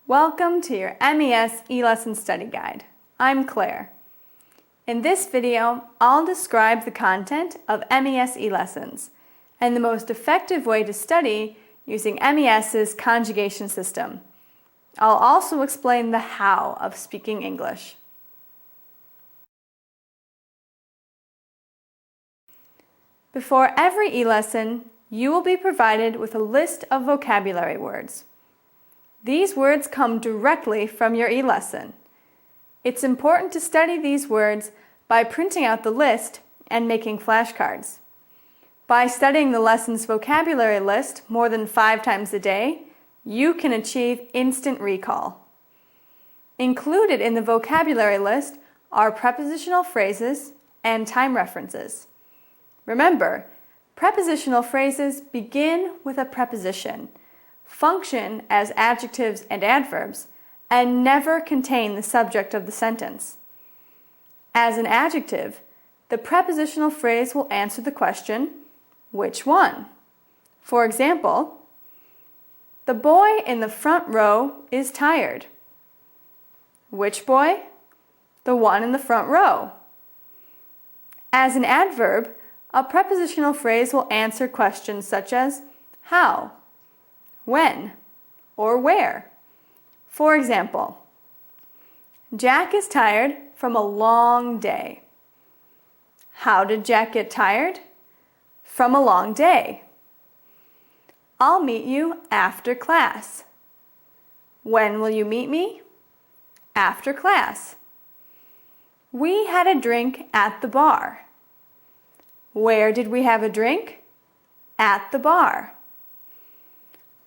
Welcome to your MES e-lesson study guide. I'm Claire. In this video, I'll describe the content of MES e-lessons and the most effective way to study using MES's conjugation system. I'll also explain the how of speaking English. Before every e-lesson, you will be provided with a list of vocabulary words. These words come directly from your e-lesson. It's important to study these words by printing out the list and making flashcards. By studying the lesson's vocabulary list more than 5 times a day, you can achieve instant recall. Included in the vocabulary list are prepositional phrases and time references. Remember, prepositional phrases begin with a preposition, function as adjectives and adverbs, and never contain the subject of the sentence. As an adjective, the prepositional phrase will answer the question, which one? For example, the boy in the front row is tired. Which boy? The one in the front row. As an adverb, a prepositional phrase will answer questions such as how, when, or where. For example, Jack is tired from a long day. How did Jack get tired? From a long day. I'll meet you after class. When will you meet me? After class. We had a drink at the bar. Where did we have a drink? At the bar.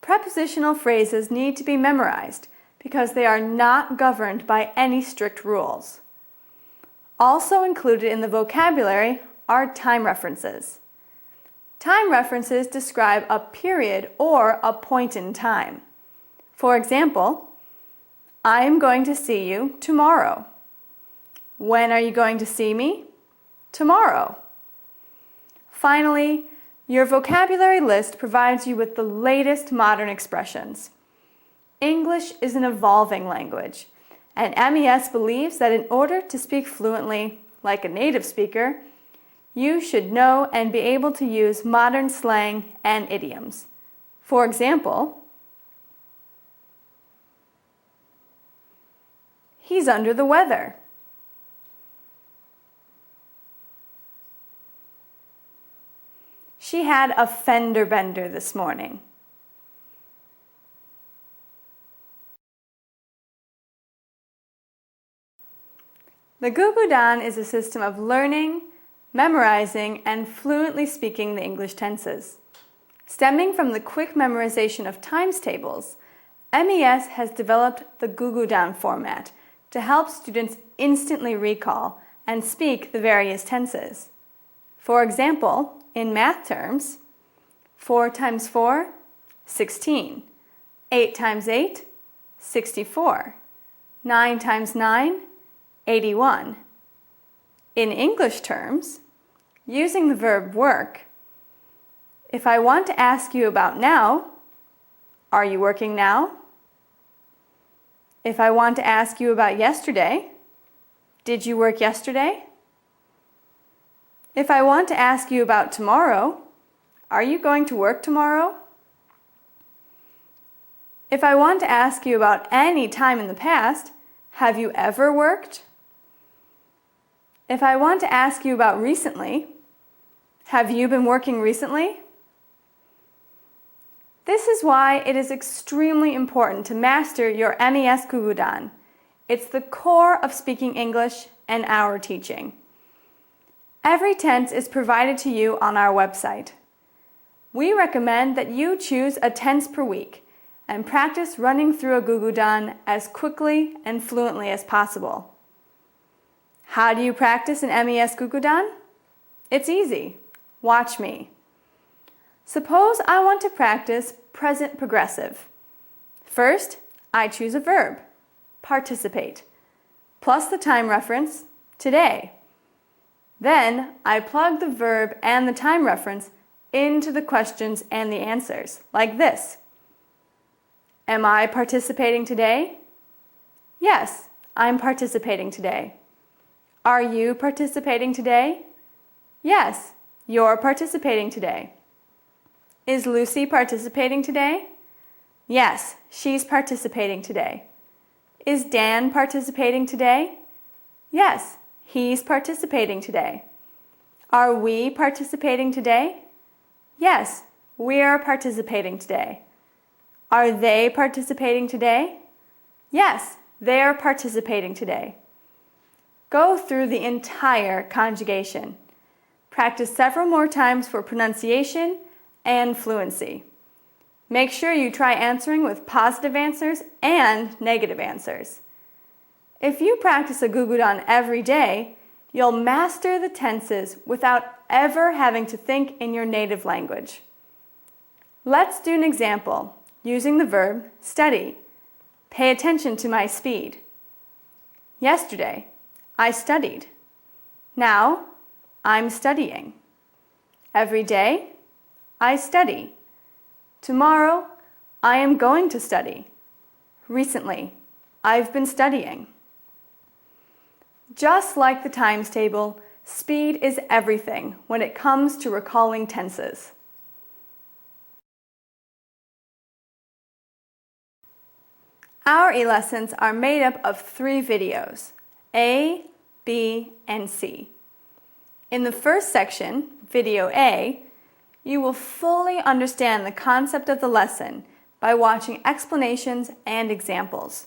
Prepositional phrases need to be memorized because they are not governed by any strict rules. Also included in the vocabulary are time references. Time references describe a period or a point in time. For example, I am going to see you tomorrow. When are you going to see me? Tomorrow. Finally, your vocabulary list provides you with the latest modern expressions. English is an evolving language, and MES believes that in order to speak fluently, like a native speaker, you should know and be able to use modern slang and idioms. For example, he's under the weather. She had a fender bender this morning. The googoodan is a system of learning, memorizing, and fluently speaking the English tenses. Stemming from the quick memorization of times tables, MES has developed the googoodan format to help students instantly recall and speak the various tenses. For example, in math terms, 4 times 4, 16. 8 times 8, 64. 9 times 9, 81. In English terms, using the verb work, if I want to ask you about now, are you working now? If I want to ask you about yesterday, did you work yesterday? If I want to ask you about tomorrow, are you going to work tomorrow? If I want to ask you about any time in the past, have you ever worked? If I want to ask you about recently, have you been working recently? This is why it is extremely important to master your MES googoodan. It's the core of speaking English and our teaching. Every tense is provided to you on our website. We recommend that you choose a tense per week and practice running through a googoodan as quickly and fluently as possible. How do you practice an MES googoodan? It's easy. Watch me. Suppose I want to practice present progressive. First, I choose a verb, participate, plus the time reference, today. Then, I plug the verb and the time reference into the questions and the answers, like this. Am I participating today? Yes, I'm participating today. Are you participating today? Yes, you're participating today. Is Lucy participating today? Yes, she's participating today. Is Dan participating today? Yes, he's participating today. Are we participating today? Yes, we are participating today. Are they participating today? Yes, they are participating today. Go through the entire conjugation. Practice several more times for pronunciation and fluency. Make sure you try answering with positive answers and negative answers. If you practice a googoodan every day, you'll master the tenses without ever having to think in your native language. Let's do an example using the verb study. Pay attention to my speed. Yesterday, I studied. Now, I'm studying. Every day, I study. Tomorrow, I am going to study. Recently, I've been studying. Just like the times table, speed is everything when it comes to recalling tenses. Our e-lessons are made up of 3 videos, A, B, and C. In the first section, video A, you will fully understand the concept of the lesson by watching explanations and examples.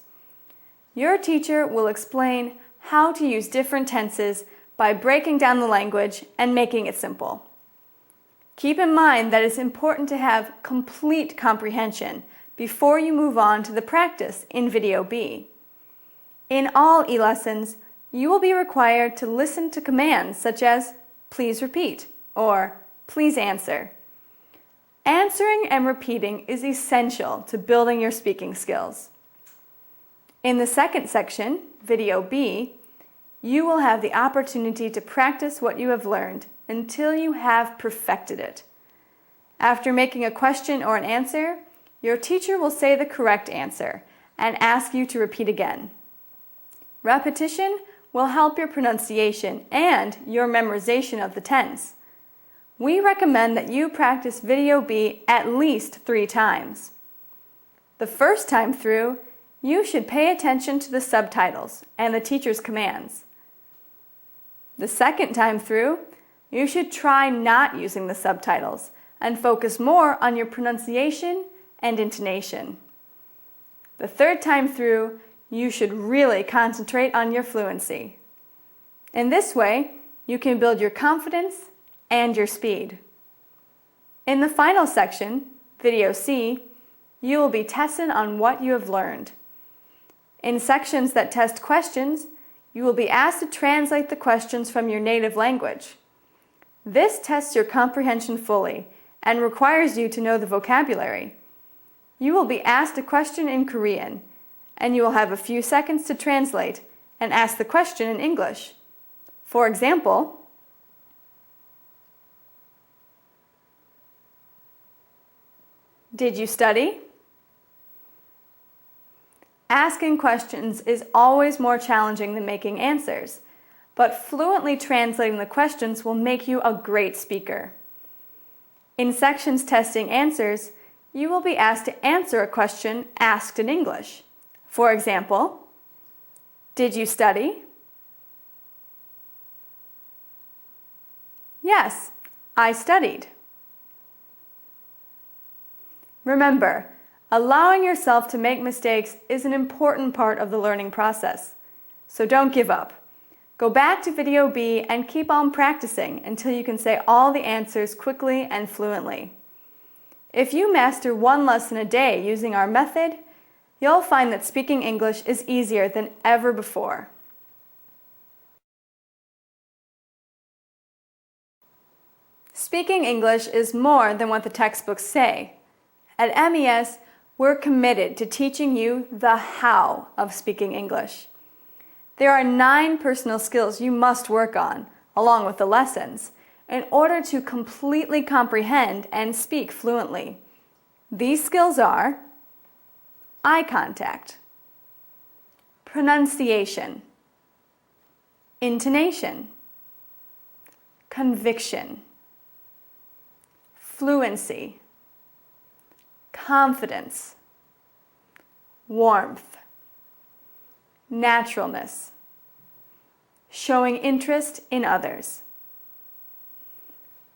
Your teacher will explain how to use different tenses by breaking down the language and making it simple. Keep in mind that it's important to have complete comprehension before you move on to the practice in video B. In all e-lessons, you will be required to listen to commands such as please repeat or please answer. Answering and repeating is essential to building your speaking skills. In the second section, video B, you will have the opportunity to practice what you have learned until you have perfected it. After making a question or an answer, your teacher will say the correct answer and ask you to repeat again. Repetition will help your pronunciation and your memorization of the tense. We recommend that you practice video B at least 3 times. The first time through, you should pay attention to the subtitles and the teacher's commands. The second time through, you should try not using the subtitles and focus more on your pronunciation and intonation. The third time through, you should really concentrate on your fluency. In this way, you can build your confidence and your speed. In the final section, video C, you will be tested on what you have learned. In sections that test questions, you will be asked to translate the questions from your native language. This tests your comprehension fully and requires you to know the vocabulary. You will be asked a question in Korean, and you will have a few seconds to translate and ask the question in English. For example, did you study? Asking questions is always more challenging than making answers, but fluently translating the questions will make you a great speaker. In sections testing answers, you will be asked to answer a question asked in English. For example, did you study? Yes, I studied. Remember, allowing yourself to make mistakes is an important part of the learning process. So don't give up. Go back to video B and keep on practicing until you can say all the answers quickly and fluently. If you master 1 lesson a day using our method, you'll find that speaking English is easier than ever before. Speaking English is more than what the textbooks say. At MES, we're committed to teaching you the how of speaking English. There are 9 personal skills you must work on, along with the lessons, in order to completely comprehend and speak fluently. These skills are eye contact, pronunciation, intonation, conviction, fluency, confidence, warmth, naturalness, showing interest in others.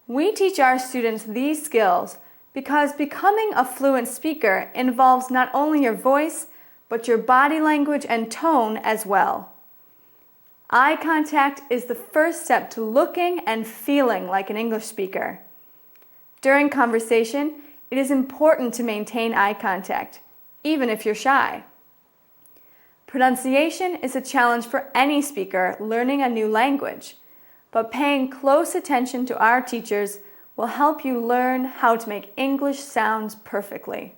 We teach our students these skills because becoming a fluent speaker involves not only your voice, but your body language and tone as well. Eye contact is the first step to looking and feeling like an English speaker. During conversation, it is important to maintain eye contact, even if you're shy. Pronunciation is a challenge for any speaker learning a new language, but paying close attention to our teachers will help you learn how to make English sounds perfectly.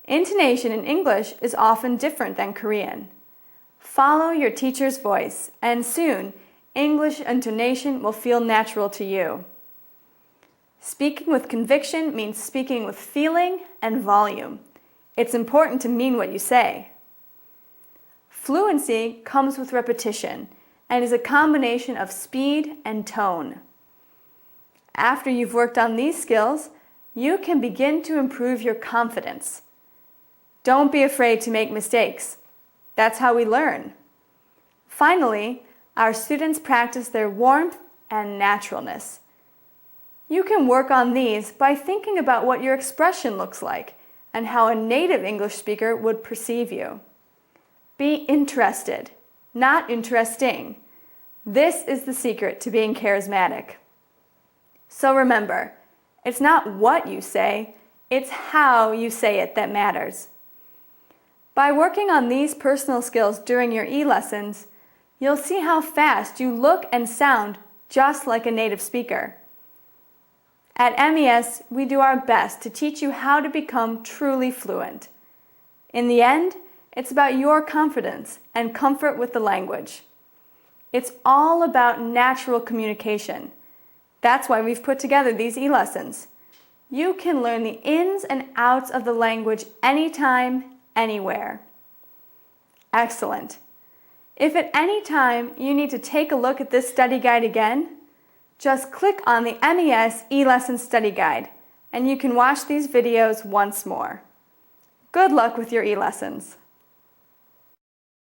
Intonation in English is often different than Korean. Follow your teacher's voice, and soon, English intonation will feel natural to you. Speaking with conviction means speaking with feeling and volume. It's important to mean what you say. Fluency comes with repetition and is a combination of speed and tone. After you've worked on these skills, you can begin to improve your confidence. Don't be afraid to make mistakes. That's how we learn. Finally, our students practice their warmth and naturalness. You can work on these by thinking about what your expression looks like and how a native English speaker would perceive you. Be interested, not interesting. This is the secret to being charismatic. So remember, it's not what you say, it's how you say it that matters. By working on these personal skills during your e-lessons, you'll see how fast you look and sound just like a native speaker. At MES, we do our best to teach you how to become truly fluent. In the end, it's about your confidence and comfort with the language. It's all about natural communication. That's why we've put together these e-lessons. You can learn the ins and outs of the language anytime, anywhere. Excellent. If at any time you need to take a look at this study guide again, just click on the MES e-lesson study guide and you can watch these videos once more. Good luck with your e-lessons.